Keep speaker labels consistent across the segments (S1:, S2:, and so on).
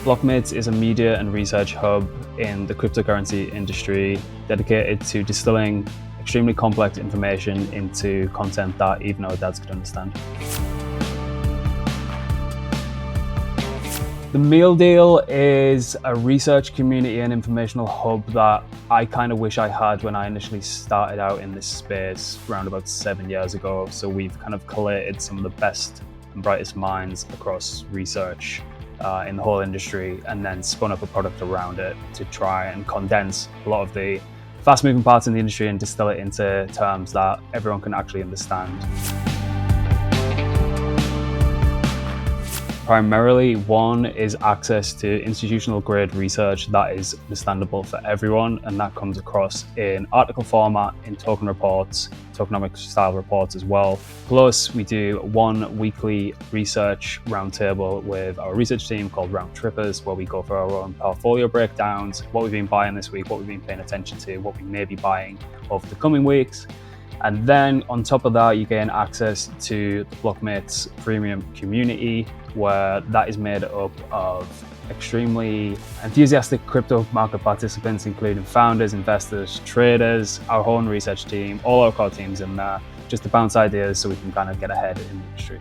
S1: Blockmates is a media and research hub in the cryptocurrency industry dedicated to distilling extremely complex information into content that even our dads could understand. The Meal Deal is a research community and informational hub that I kind of wish I had when I initially started out in this space around about 7 years ago. So we've kind of collated some of the best and brightest minds across research in the whole industry, and then spun up a product around it to try and condense a lot of the fast-moving parts in the industry and distill it into terms that everyone can actually understand. Primarily, one is access to institutional grade research that is understandable for everyone, and that comes across in article format, in token reports, tokenomic style reports as well. Plus, we do one weekly research roundtable with our research team called Round Trippers, where we go for our own portfolio breakdowns, what we've been buying this week, what we've been paying attention to, what we may be buying over the coming weeks. And then on top of that, you gain access to the Blockmates premium community, where that is made up of extremely enthusiastic crypto market participants, including founders, investors, traders, our own research team, all our core teams in there, just to bounce ideas so we can kind of get ahead in the industry.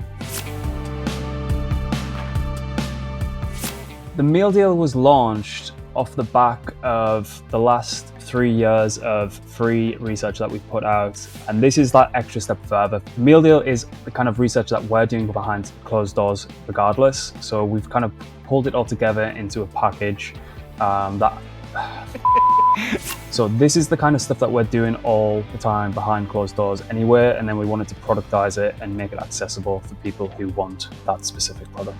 S1: The Meal Deal was launched off the back of the last 3 years of free research that we've put out. And this is that extra step further. The Meal Deal is the kind of research that we're doing behind closed doors regardless. So we've kind of pulled it all together into a package So this is the kind of stuff that we're doing all the time behind closed doors anywhere. And then we wanted to productize it and make it accessible for people who want that specific product.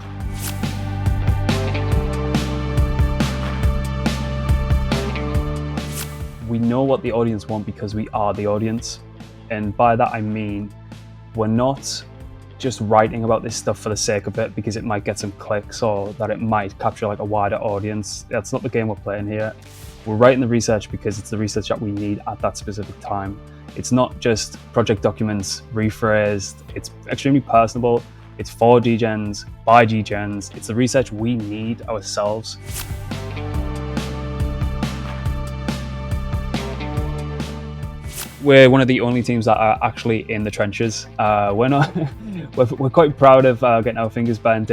S1: We know what the audience want because we are the audience. And by that, I mean, we're not just writing about this stuff for the sake of it because it might get some clicks or that it might capture like a wider audience. That's not the game we're playing here. We're writing the research because it's the research that we need at that specific time. It's not just project documents rephrased. It's extremely personable. It's for degens, by degens. It's the research we need ourselves. We're one of the only teams that are actually in the trenches. We're quite proud of getting our fingers burnt.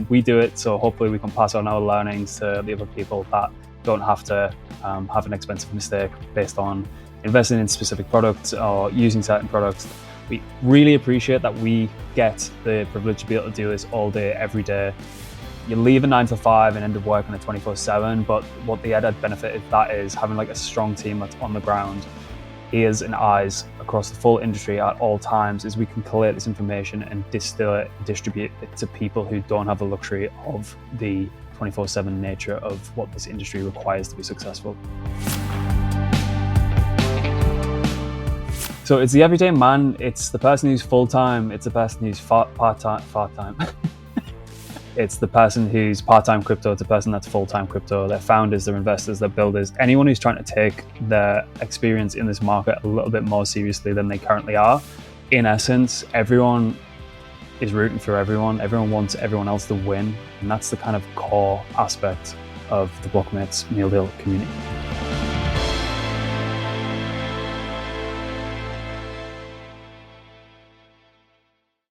S1: We do it, so hopefully we can pass on our learnings to the other people that don't have to have an expensive mistake based on investing in specific products or using certain products. We really appreciate that we get the privilege to be able to do this all day, every day. You leave a 9 to 5 and end up working at 24/7, but what the added benefit of that is having like a strong team that's on the ground, ears and eyes across the full industry at all times, as we can collate this information and distill it and distribute it to people who don't have the luxury of the 24/7 nature of what this industry requires to be successful. So it's the everyday man, it's the person who's full-time, it's the person who's part-time. It's the person who's part-time crypto, it's the person that's full-time crypto. They're founders, they're investors, they're builders. Anyone who's trying to take their experience in this market a little bit more seriously than they currently are. In essence, everyone is rooting for everyone. Everyone wants everyone else to win. And that's the kind of core aspect of the Blockmates Meal Deal community.